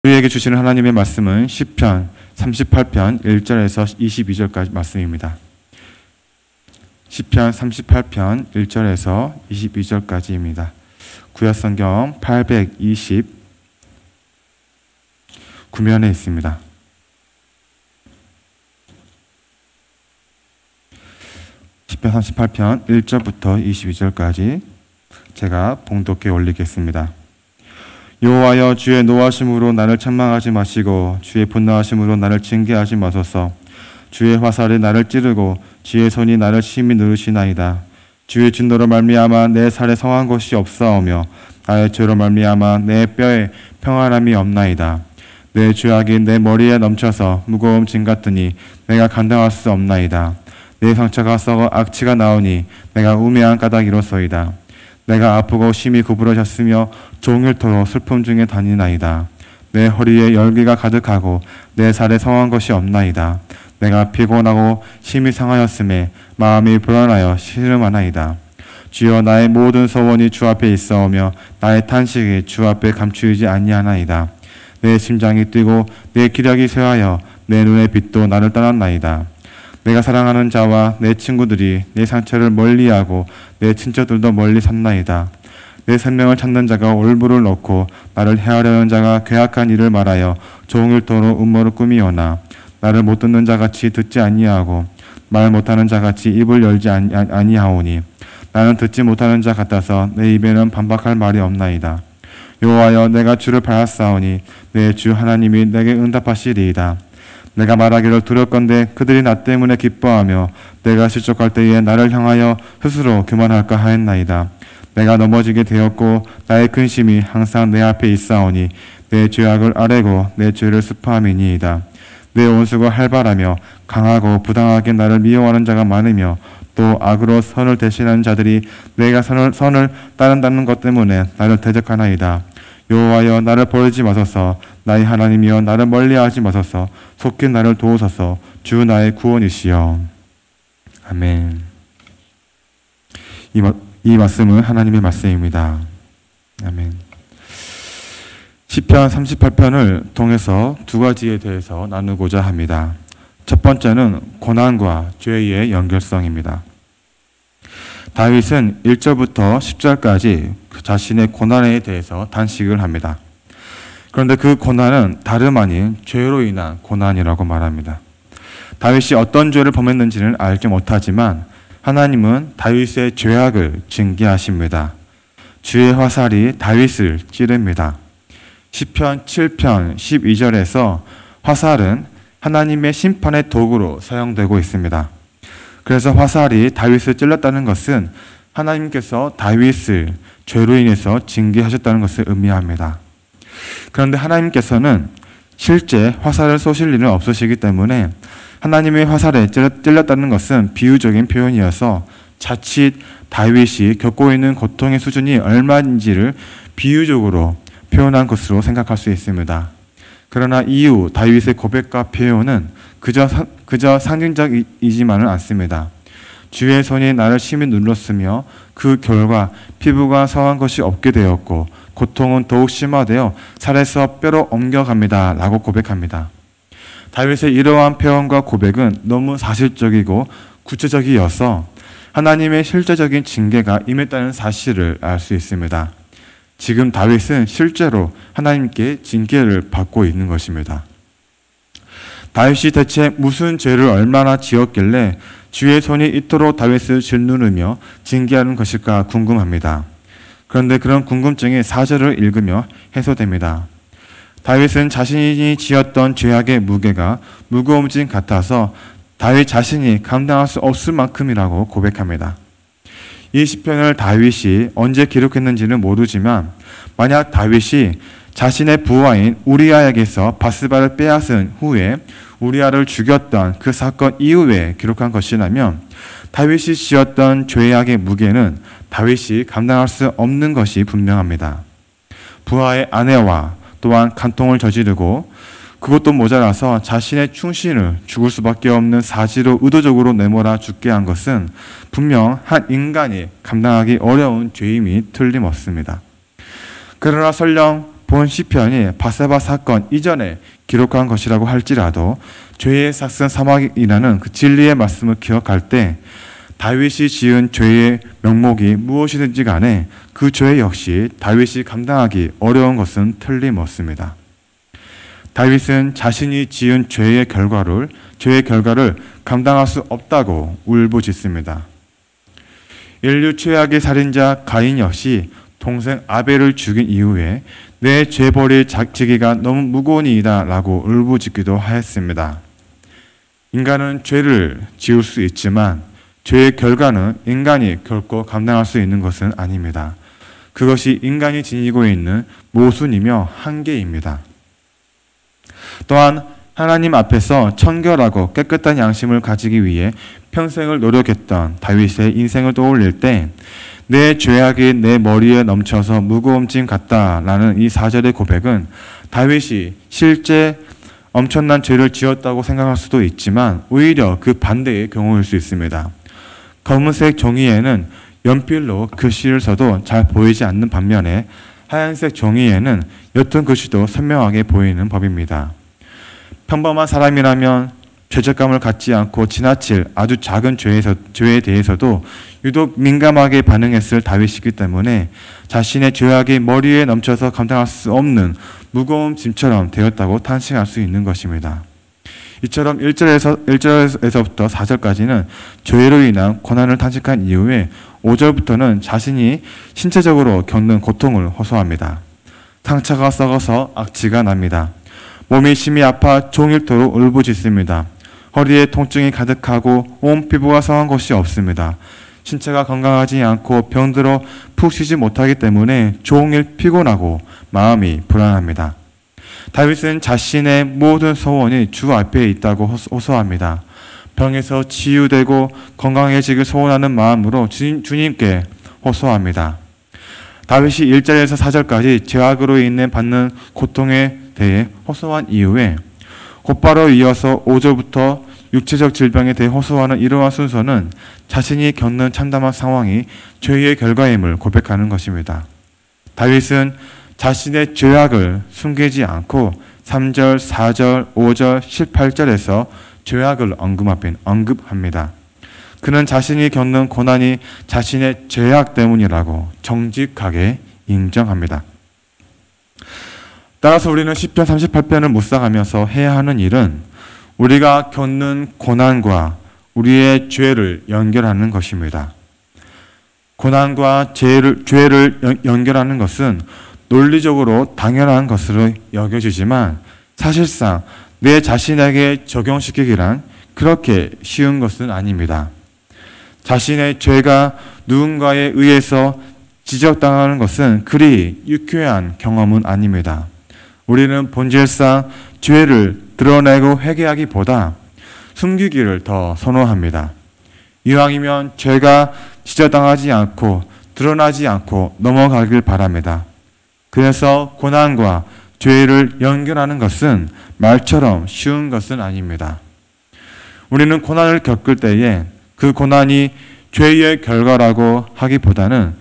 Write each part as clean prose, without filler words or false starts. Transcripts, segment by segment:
우리에게 주시는 하나님의 말씀은 시편 38편 1절에서 22절까지 말씀입니다. 시편 38편 1절에서 22절까지입니다. 구약성경 829면에 있습니다. 시편 38편 1절부터 22절까지 제가 봉독해 올리겠습니다. 여호와여, 주의 노하심으로 나를 책망하지 마시고 주의 분노하심으로 나를 징계하지 마소서. 주의 화살이 나를 찌르고 주의 손이 나를 심히 누르시나이다. 주의 진노로 말미암아 내 살에 성한 것이 없사오며 나의 죄로 말미암아 내 뼈에 평안함이 없나이다. 내 죄악이 내 머리에 넘쳐서 무거운 짐 같으니 내가 감당할 수 없나이다. 내 상처가 썩어 악취가 나오니 내가 우매한 까닭이로소이다. 내가 아프고 심히 구부러졌으며 종일토록 슬픔 중에 다니나이다. 내 허리에 열기가 가득하고 내 살에 성한 것이 없나이다. 내가 피곤하고 심히 상하였음에 마음이 불안하여 시름하나이다. 주여, 나의 모든 소원이 주 앞에 있사오며 나의 탄식이 주 앞에 감추이지 아니하나이다. 내 심장이 뛰고 내 기력이 쇠하여 내 눈의 빛도 나를 떠났나이다. 내가 사랑하는 자와 내 친구들이 내 상처를 멀리하고 내 친척들도 멀리 샀나이다. 내 생명을 찾는 자가 올무를 놓고 나를 해하려는 자가 괴악한 일을 말하여 종일토록 음모를 꾸미오나 나를 못 듣는 자같이 듣지 아니하고 말 못하는 자같이 입을 열지 아니하오니 나는 듣지 못하는 자 같아서 내 입에는 반박할 말이 없나이다. 여호와여, 내가 주를 바랐사오니 내 주 하나님이 내게 응답하시리이다. 내가 말하기를 두렵건대 그들이 나 때문에 기뻐하며 내가 실족할 때에 나를 향하여 스스로 교만할까 하였나이다. 내가 넘어지게 되었고 나의 근심이 항상 내 앞에 있사오니 내 죄악을 아뢰고 내 죄를 스파함이니이다. 내 온수가 활발하며 강하고 부당하게 나를 미워하는 자가 많으며 또 악으로 선을 대신하는 자들이 내가 선을 따른다는 것 때문에 나를 대적하나이다. 여호와여, 나를 버리지 마소서. 나의 하나님이여, 나를 멀리하지 마소서. 속히 나를 도우소서. 주 나의 구원이시여. 아멘. 이 말씀은 하나님의 말씀입니다. 아멘. 시편 38편을 통해서 두 가지에 대해서 나누고자 합니다. 첫 번째는 고난과 죄의 연결성입니다. 다윗은 1절부터 10절까지 자신의 고난에 대해서 단식을 합니다. 그런데 그 고난은 다름 아닌 죄로 인한 고난이라고 말합니다. 다윗이 어떤 죄를 범했는지는 알지 못하지만 하나님은 다윗의 죄악을 징계하십니다. 주의 화살이 다윗을 찌릅니다. 시편 7편 12절에서 화살은 하나님의 심판의 도구로 사용되고 있습니다. 그래서 화살이 다윗을 찔렀다는 것은 하나님께서 다윗을 죄로 인해서 징계하셨다는 것을 의미합니다. 그런데 하나님께서는 실제 화살을 쏘실 일은 없으시기 때문에 하나님의 화살에 찔렸다는 것은 비유적인 표현이어서 자칫 다윗이 겪고 있는 고통의 수준이 얼마인지를 비유적으로 표현한 것으로 생각할 수 있습니다. 그러나 이후 다윗의 고백과 표현은 그저 상징적이지만은 않습니다. 주의 손이 나를 심히 눌렀으며 그 결과 피부가 상한 것이 없게 되었고 고통은 더욱 심화되어 살에서 뼈로 옮겨갑니다 라고 고백합니다. 다윗의 이러한 표현과 고백은 너무 사실적이고 구체적이어서 하나님의 실제적인 징계가 임했다는 사실을 알 수 있습니다. 지금 다윗은 실제로 하나님께 징계를 받고 있는 것입니다. 다윗이 대체 무슨 죄를 얼마나 지었길래 주의 손이 이토록 다윗을 짓누르며 징계하는 것일까 궁금합니다. 그런데 그런 궁금증이 4절을 읽으며 해소됩니다. 다윗은 자신이 지었던 죄악의 무게가 무거운 짐 같아서 다윗 자신이 감당할 수 없을 만큼이라고 고백합니다. 이 시편을 다윗이 언제 기록했는지는 모르지만 만약 다윗이 자신의 부하인 우리아에게서 바스바를 빼앗은 후에 우리아를 죽였던 그 사건 이후에 기록한 것이라면 다윗이 지었던 죄악의 무게는 다윗이 감당할 수 없는 것이 분명합니다. 부하의 아내와 또한 간통을 저지르고 그것도 모자라서 자신의 충신을 죽을 수밖에 없는 사지로 의도적으로 내몰아 죽게 한 것은 분명 한 인간이 감당하기 어려운 죄임이 틀림없습니다. 그러나 설령 본 시편이 바세바 사건 이전에 기록한 것이라고 할지라도 죄의 삭슨 사막이라는 그 진리의 말씀을 기억할 때 다윗이 지은 죄의 명목이 무엇이든지 간에 그 죄 역시 다윗이 감당하기 어려운 것은 틀림없습니다. 다윗은 자신이 지은 죄의 결과를 감당할 수 없다고 울부짖습니다. 인류 최악의 살인자 가인 역시 동생 아벨을 죽인 이후에 내 죄벌이 지기가 너무 무거우니이다 라고 울부짖기도 하였습니다. 인간은 죄를 지을 수 있지만 죄의 결과는 인간이 결코 감당할 수 있는 것은 아닙니다. 그것이 인간이 지니고 있는 모순이며 한계입니다. 또한 하나님 앞에서 청결하고 깨끗한 양심을 가지기 위해 평생을 노력했던 다윗의 인생을 떠올릴 때 내 죄악이 내 머리에 넘쳐서 무거운 짐 같다라는 이 4절의 고백은 다윗이 실제 엄청난 죄를 지었다고 생각할 수도 있지만 오히려 그 반대의 경우일 수 있습니다. 검은색 종이에는 연필로 글씨를 써도 잘 보이지 않는 반면에 하얀색 종이에는 옅은 글씨도 선명하게 보이는 법입니다. 평범한 사람이라면 죄책감을 갖지 않고 지나칠 아주 작은 죄에 대해서도 유독 민감하게 반응했을 다윗이기 때문에 자신의 죄악이 머리에 넘쳐서 감당할 수 없는 무거운 짐처럼 되었다고 탄식할 수 있는 것입니다. 이처럼 1절에서부터 4절까지는 죄로 인한 고난을 탄식한 이후에 5절부터는 자신이 신체적으로 겪는 고통을 호소합니다. 상처가 썩어서 악취가 납니다. 몸이 심히 아파 종일토록 울부짖습니다. 허리에 통증이 가득하고 온 피부가 성한 곳이 없습니다. 신체가 건강하지 않고 병들어 푹 쉬지 못하기 때문에 종일 피곤하고 마음이 불안합니다. 다윗은 자신의 모든 소원이 주 앞에 있다고 호소합니다. 병에서 치유되고 건강해지길 소원하는 마음으로 주님께 호소합니다. 다윗이 1절에서 4절까지 죄악으로 인해 받는 고통에 대해 호소한 이후에 곧바로 이어서 5절부터 육체적 질병에 대해 호소하는 이러한 순서는 자신이 겪는 참담한 상황이 죄의 결과임을 고백하는 것입니다. 다윗은 자신의 죄악을 숨기지 않고 3절, 4절, 5절, 18절에서 죄악을 언급합니다. 그는 자신이 겪는 고난이 자신의 죄악 때문이라고 정직하게 인정합니다. 따라서 우리는 시편 38편을 묵상하면서 해야 하는 일은 우리가 겪는 고난과 우리의 죄를 연결하는 것입니다. 고난과 죄를 연결하는 것은 논리적으로 당연한 것으로 여겨지지만 사실상 내 자신에게 적용시키기란 그렇게 쉬운 것은 아닙니다. 자신의 죄가 누군가에 의해서 지적당하는 것은 그리 유쾌한 경험은 아닙니다. 우리는 본질상 죄를 드러내고 회개하기보다 숨기기를 더 선호합니다. 이왕이면 죄가 지적당하지 않고 드러나지 않고 넘어가길 바랍니다. 그래서 고난과 죄를 연결하는 것은 말처럼 쉬운 것은 아닙니다. 우리는 고난을 겪을 때에 그 고난이 죄의 결과라고 하기보다는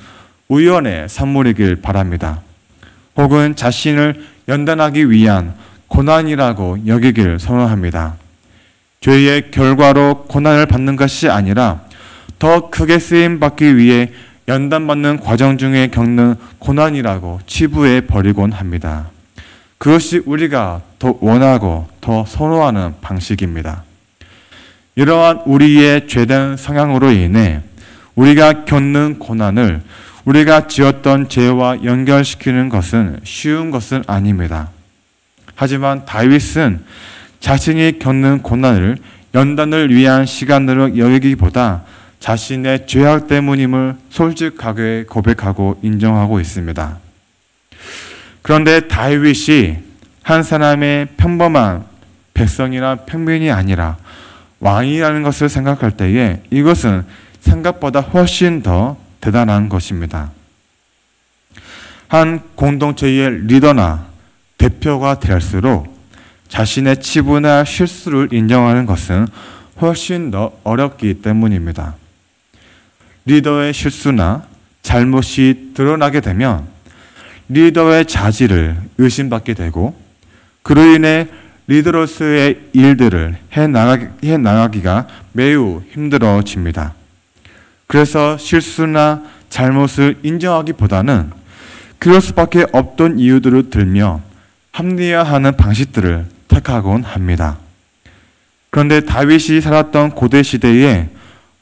우연의 산물이길 바랍니다. 혹은 자신을 연단하기 위한 고난이라고 여기길 선호합니다. 죄의 결과로 고난을 받는 것이 아니라 더 크게 쓰임받기 위해 연단받는 과정 중에 겪는 고난이라고 치부해 버리곤 합니다. 그것이 우리가 더 원하고 더 선호하는 방식입니다. 이러한 우리의 죄된 성향으로 인해 우리가 겪는 고난을 우리가 지었던 죄와 연결시키는 것은 쉬운 것은 아닙니다. 하지만 다윗은 자신이 겪는 고난을 연단을 위한 시간으로 여기기보다 자신의 죄악 때문임을 솔직하게 고백하고 인정하고 있습니다. 그런데 다윗이 한 사람의 평범한 백성이나 평민이 아니라 왕이라는 것을 생각할 때에 이것은 생각보다 훨씬 더 대단한 것입니다. 한 공동체의 리더나 대표가 될수록 자신의 치부나 실수를 인정하는 것은 훨씬 더 어렵기 때문입니다. 리더의 실수나 잘못이 드러나게 되면 리더의 자질을 의심받게 되고 그로 인해 리더로서의 일들을 해나가기가 매우 힘들어집니다. 그래서 실수나 잘못을 인정하기보다는 그럴 수밖에 없던 이유들을 들며 합리화하는 방식들을 택하곤 합니다. 그런데 다윗이 살았던 고대 시대에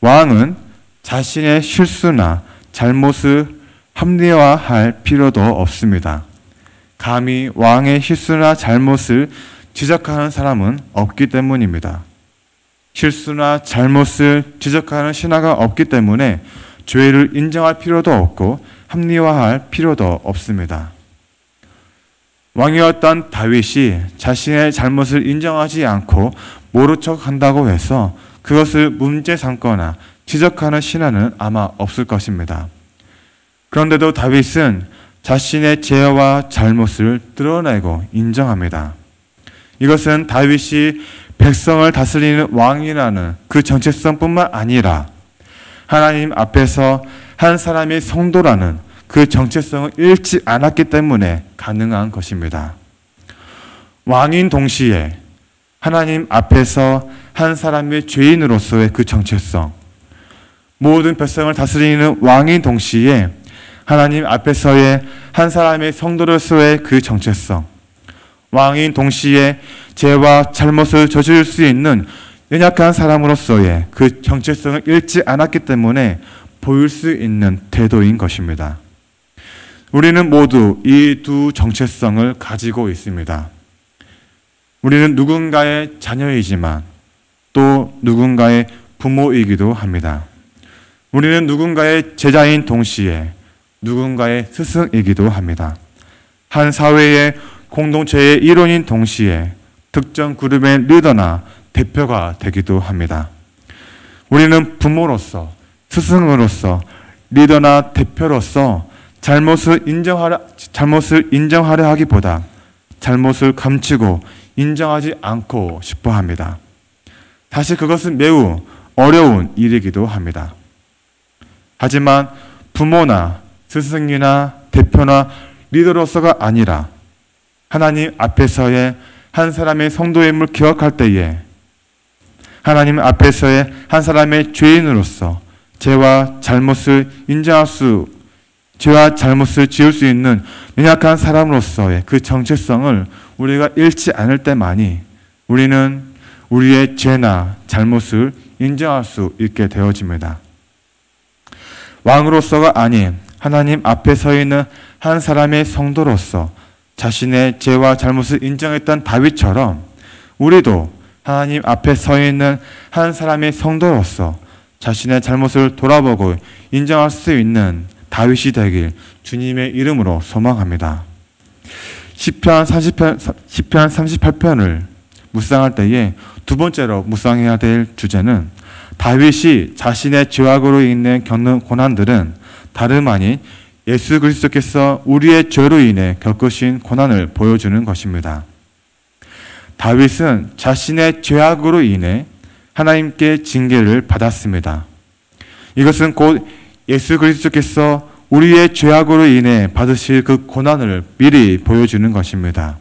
왕은 자신의 실수나 잘못을 합리화할 필요도 없습니다. 감히 왕의 실수나 잘못을 지적하는 사람은 없기 때문입니다. 실수나 잘못을 지적하는 신하가 없기 때문에 죄를 인정할 필요도 없고 합리화할 필요도 없습니다. 왕이었던 다윗이 자신의 잘못을 인정하지 않고 모른 척 한다고 해서 그것을 문제 삼거나 지적하는 신하는 아마 없을 것입니다. 그런데도 다윗은 자신의 죄와 잘못을 드러내고 인정합니다. 이것은 다윗이 백성을 다스리는 왕이라는 그 정체성뿐만 아니라 하나님 앞에서 한 사람의 성도라는 그 정체성을 잃지 않았기 때문에 가능한 것입니다. 왕인 동시에 하나님 앞에서 한 사람의 죄인으로서의 그 정체성, 모든 백성을 다스리는 왕인 동시에 하나님 앞에서의 한 사람의 성도로서의 그 정체성, 왕인 동시에 죄와 잘못을 저지를 수 있는 연약한 사람으로서의 그 정체성을 잃지 않았기 때문에 보일 수 있는 태도인 것입니다. 우리는 모두 이 두 정체성을 가지고 있습니다. 우리는 누군가의 자녀이지만 또 누군가의 부모이기도 합니다. 우리는 누군가의 제자인 동시에 누군가의 스승이기도 합니다. 한 사회의 공동체의 일원인 동시에 특정 그룹의 리더나 대표가 되기도 합니다. 우리는 부모로서, 스승으로서, 리더나 대표로서 잘못을 인정하려 하기보다 잘못을 감추고 인정하지 않고 싶어 합니다. 사실 그것은 매우 어려운 일이기도 합니다. 하지만 부모나 스승이나 대표나 리더로서가 아니라 하나님 앞에서의 한 사람의 성도임을 기억할 때에 하나님 앞에서의 한 사람의 죄인으로서 죄와 잘못을 지을 수 있는 연약한 사람으로서의 그 정체성을 우리가 잃지 않을 때만이 우리는 우리의 죄나 잘못을 인정할 수 있게 되어집니다. 왕으로서가 아닌 하나님 앞에 서 있는 한 사람의 성도로서 자신의 죄와 잘못을 인정했던 다윗처럼 우리도 하나님 앞에 서 있는 한 사람의 성도로서 자신의 잘못을 돌아보고 인정할 수 있는 다윗이 되길 주님의 이름으로 소망합니다. 시편 38편을 묵상할 때에 두 번째로 묵상해야 될 주제는 다윗이 자신의 죄악으로 인해 겪는 고난들은 다름 아닌 예수 그리스도께서 우리의 죄로 인해 겪으신 고난을 보여주는 것입니다. 다윗은 자신의 죄악으로 인해 하나님께 징계를 받았습니다. 이것은 곧 예수 그리스도께서 우리의 죄악으로 인해 받으실 그 고난을 미리 보여주는 것입니다.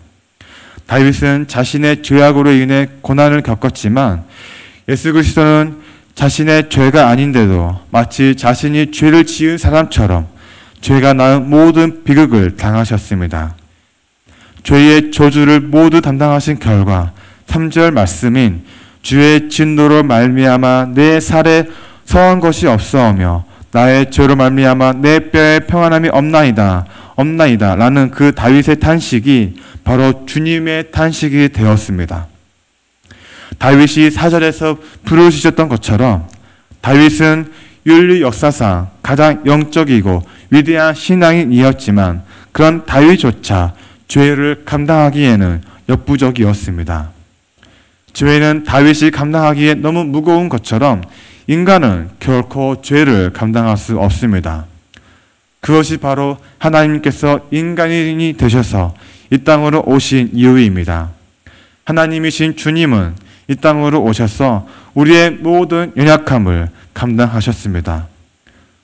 다윗은 자신의 죄악으로 인해 고난을 겪었지만 예수 그리스도는 자신의 죄가 아닌데도 마치 자신이 죄를 지은 사람처럼 죄가 낳은 모든 비극을 당하셨습니다. 죄의 저주를 모두 담당하신 결과 3절 말씀인 주의 진노로 말미암아 내 살에 성한 것이 없사오며 나의 죄로 말미암아 내 뼈에 평안함이 없나이다 라는 그 다윗의 탄식이 바로 주님의 탄식이 되었습니다. 다윗이 4절에서 부르짖었던 것처럼 다윗은 인류 역사상 가장 영적이고 위대한 신앙인이었지만 그런 다윗조차 죄를 감당하기에는 역부족이었습니다. 죄는 다윗이 감당하기에 너무 무거운 것처럼 인간은 결코 죄를 감당할 수 없습니다. 그것이 바로 하나님께서 인간이 되셔서 이 땅으로 오신 이유입니다. 하나님이신 주님은 이 땅으로 오셔서 우리의 모든 연약함을 감당하셨습니다.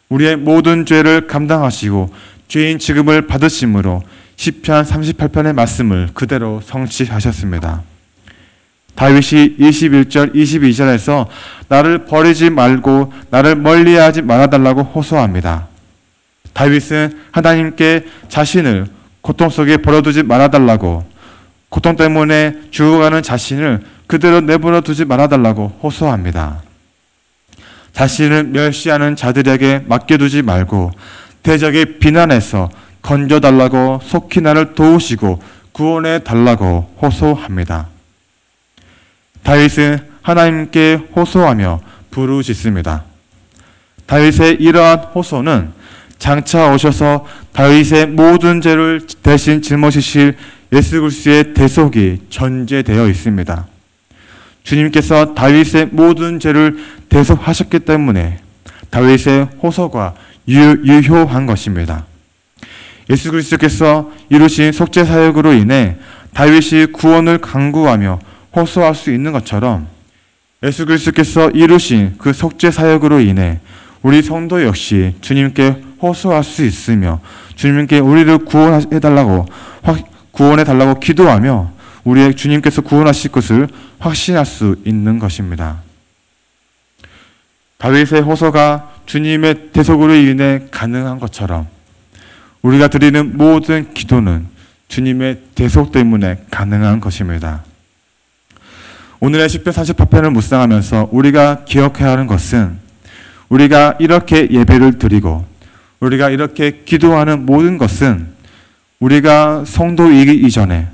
우리의 모든 죄를 감당하시고 죄인 취급을 받으심으로 시편 38편의 말씀을 그대로 성취하셨습니다. 다윗이 21절, 22절에서 나를 버리지 말고 나를 멀리하지 말아달라고 호소합니다. 다윗은 하나님께 자신을 고통 속에 버려두지 말아달라고, 고통 때문에 죽어가는 자신을 그대로 내버려 두지 말아달라고 호소합니다. 자신을 멸시하는 자들에게 맡겨두지 말고 대적의 비난에서 건져달라고 속히 나를 도우시고 구원해 달라고 호소합니다. 다윗은 하나님께 호소하며 부르짖습니다. 다윗의 이러한 호소는 장차 오셔서 다윗의 모든 죄를 대신 짊어지실 예수 그리스도의 대속이 전제되어 있습니다. 주님께서 다윗의 모든 죄를 대속하셨기 때문에 다윗의 호소가 유효한 것입니다. 예수 그리스도께서 이루신 속죄 사역으로 인해 다윗이 구원을 간구하며 호소할 수 있는 것처럼 예수 그리스도께서 이루신 그 속죄 사역으로 인해 우리 성도 역시 주님께 호소할 수 있으며 주님께 우리를 구원해 달라고 기도하며 우리의 주님께서 구원하실 것을 확신할 수 있는 것입니다. 다윗의 호소가 주님의 대속으로 인해 가능한 것처럼 우리가 드리는 모든 기도는 주님의 대속 때문에 가능한 것입니다. 오늘의 시편 38편을 묵상하면서 우리가 기억해야 하는 것은 우리가 이렇게 예배를 드리고 우리가 이렇게 기도하는 모든 것은 우리가 성도이기 이전에,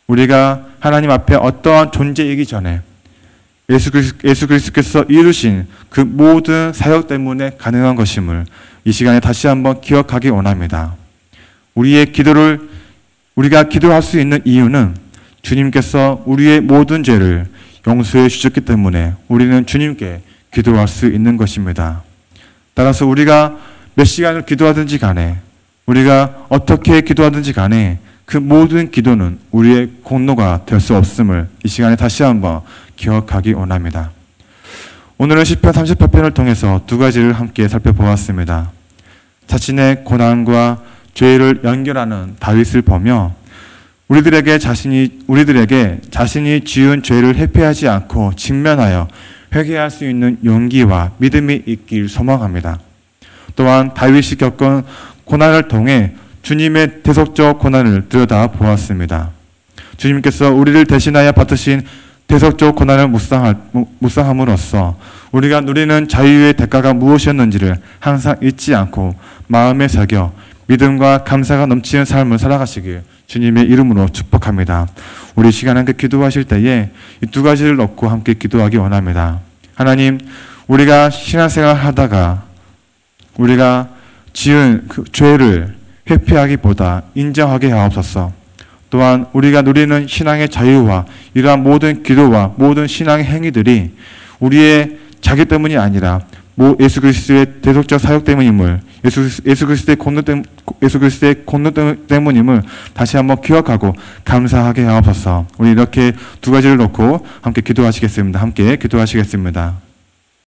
우리가 하나님 앞에 어떠한 존재이기 전에 예수 그리스도께서 이루신 그 모든 사역 때문에 가능한 것임을 이 시간에 다시 한번 기억하기 원합니다. 우리가 기도할 수 있는 이유는 주님께서 우리의 모든 죄를 용서해 주셨기 때문에 우리는 주님께 기도할 수 있는 것입니다. 따라서 우리가 몇 시간을 기도하든지 간에, 우리가 어떻게 기도하든지 간에 그 모든 기도는 우리의 공로가 될 수 없음을 이 시간에 다시 한번 기억하기 원합니다. 오늘은 시편 38편을 통해서 두 가지를 함께 살펴보았습니다. 자신의 고난과 죄를 연결하는 다윗을 보며 우리들에게 자신이 지은 죄를 회피하지 않고 직면하여 회개할 수 있는 용기와 믿음이 있길 소망합니다. 또한 다윗이 겪은 고난을 통해 주님의 대속적 고난을 들여다보았습니다. 주님께서 우리를 대신하여 받으신 대속적 고난을 묵상함으로써 우리가 누리는 자유의 대가가 무엇이었는지를 항상 잊지 않고 마음에 새겨 믿음과 감사가 넘치는 삶을 살아가시길 주님의 이름으로 축복합니다. 우리 시간 함께 기도하실 때에 이 두 가지를 놓고 함께 기도하기 원합니다. 하나님, 우리가 신앙생활 하다가 우리가 지은 그 죄를 회피하기보다 인정하게 하옵소서. 또한 우리가 누리는 신앙의 자유와 이러한 모든 기도와 모든 신앙의 행위들이 우리의 자기 때문이 아니라 예수 그리스도의 대속적 사역 때문임을, 예수 그리스도의 공로 때문임을 다시 한번 기억하고 감사하게 하옵소서. 우리 이렇게 두 가지를 놓고 함께 기도하시겠습니다. 함께 기도하시겠습니다.